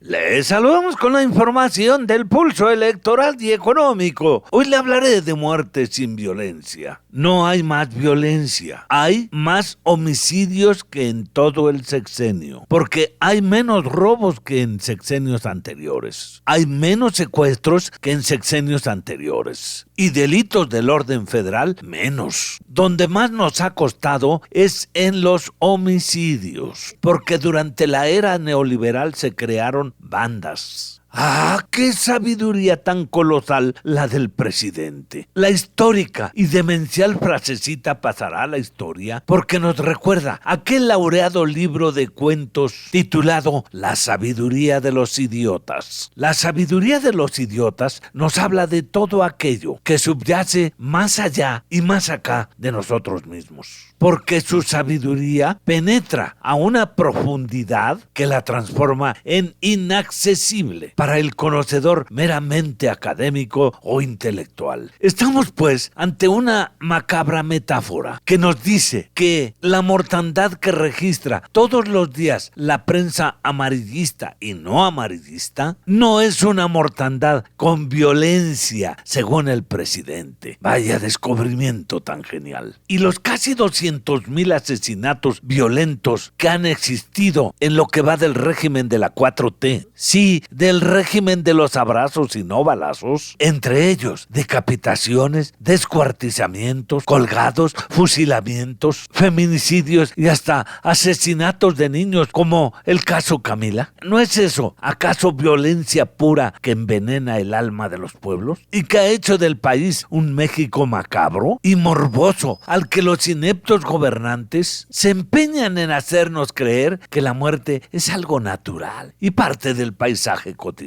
Les saludamos con la información del pulso electoral y económico. Hoy le hablaré de muerte sin violencia. No hay más violencia, hay más homicidios que en todo el sexenio, porque hay menos robos que en sexenios anteriores. Hay menos secuestros que en sexenios anteriores. Y delitos del orden federal, menos. Donde más nos ha costado es en los homicidios, porque durante la era neoliberal se crearon bandas. ¡Ah, qué sabiduría tan colosal la del presidente! La histórica y demencial frasecita pasará a la historia porque nos recuerda aquel laureado libro de cuentos titulado La sabiduría de los idiotas. La sabiduría de los idiotas nos habla de todo aquello que subyace más allá y más acá de nosotros mismos, porque su sabiduría penetra a una profundidad que la transforma en inaccesible para el conocedor meramente académico o intelectual. Estamos, pues, ante una macabra metáfora que nos dice que la mortandad que registra todos los días la prensa amarillista y no amarillista no es una mortandad con violencia, según el presidente. Vaya descubrimiento tan genial. Y los casi 200,000 asesinatos violentos que han existido en lo que va del régimen de la 4T, sí, del régimen de los abrazos y no balazos, entre ellos decapitaciones, descuartizamientos, colgados, fusilamientos, feminicidios y hasta asesinatos de niños, como el caso Camila. ¿No es eso acaso violencia pura que envenena el alma de los pueblos y que ha hecho del país un México macabro y morboso al que los ineptos gobernantes se empeñan en hacernos creer que la muerte es algo natural y parte del paisaje cotidiano?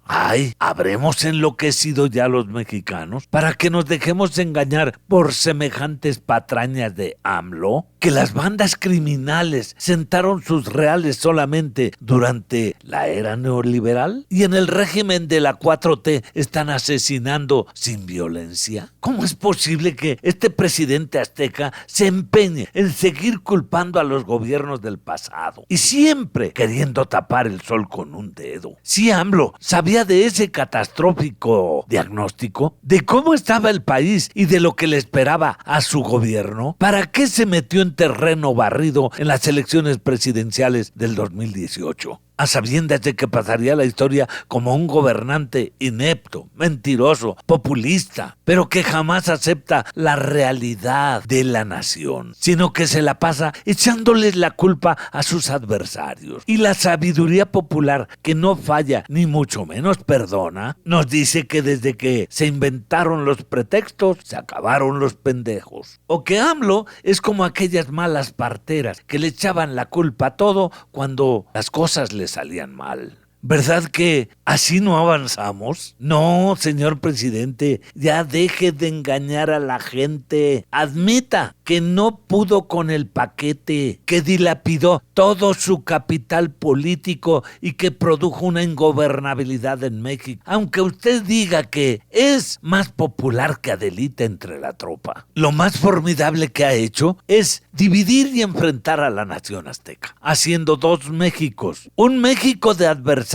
Ay, ¿habremos enloquecido ya los mexicanos para que nos dejemos engañar por semejantes patrañas de AMLO? ¿Que las bandas criminales sentaron sus reales solamente durante la era neoliberal? ¿Y en el régimen de la 4T están asesinando sin violencia? ¿Cómo es posible que este presidente azteca se empeñe en seguir culpando a los gobiernos del pasado y siempre queriendo tapar el sol con un dedo? Si AMLO sabía de ese catastrófico diagnóstico, de cómo estaba el país y de lo que le esperaba a su gobierno, ¿para qué se metió en terreno barrido en las elecciones presidenciales del 2018? A sabiendas de que pasaría la historia como un gobernante inepto, mentiroso, populista, pero que jamás acepta la realidad de la nación, sino que se la pasa echándoles la culpa a sus adversarios. Y la sabiduría popular, que no falla ni mucho menos perdona, nos dice que desde que se inventaron los pretextos, se acabaron los pendejos. O que AMLO es como aquellas malas parteras que le echaban la culpa a todo cuando las cosas les salían mal. ¿Verdad que así no avanzamos? No, señor presidente, ya deje de engañar a la gente. Admita que no pudo con el paquete, que dilapidó todo su capital político y que produjo una ingobernabilidad en México, aunque usted diga que es más popular que Adelita entre la tropa. Lo más formidable que ha hecho es dividir y enfrentar a la nación azteca, haciendo dos Méxicos, un México de adversarios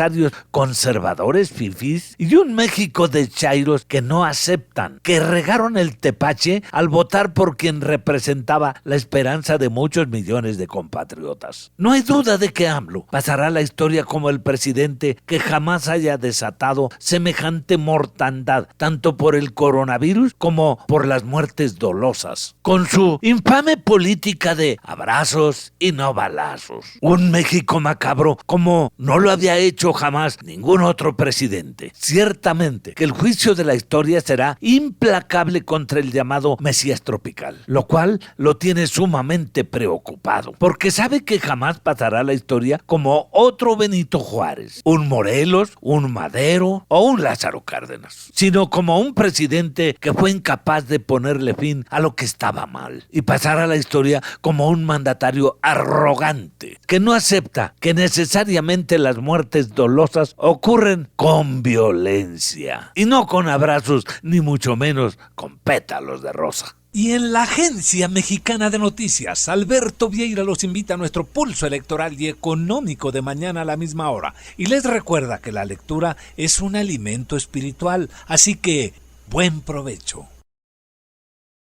conservadores fifís y un México de chairos que no aceptan, que regaron el tepache al votar por quien representaba la esperanza de muchos millones de compatriotas. No hay duda de que AMLO pasará a la historia como el presidente que jamás haya desatado semejante mortandad, tanto por el coronavirus como por las muertes dolosas, con su infame política de abrazos y no balazos. Un México macabro como no lo había hecho jamás ningún otro presidente. Ciertamente que el juicio de la historia será implacable contra el llamado Mesías tropical, lo cual lo tiene sumamente preocupado, porque sabe que jamás pasará a la historia como otro Benito Juárez, un Morelos, un Madero o un Lázaro Cárdenas, sino como un presidente que fue incapaz de ponerle fin a lo que estaba mal y pasará a la historia como un mandatario arrogante que no acepta que necesariamente las muertes dolosas ocurren con violencia y no con abrazos ni mucho menos con pétalos de rosa. Y en la Agencia Mexicana de Noticias, Alberto Vieira los invita a nuestro pulso electoral y económico de mañana a la misma hora. Y les recuerda que la lectura es un alimento espiritual, así que buen provecho.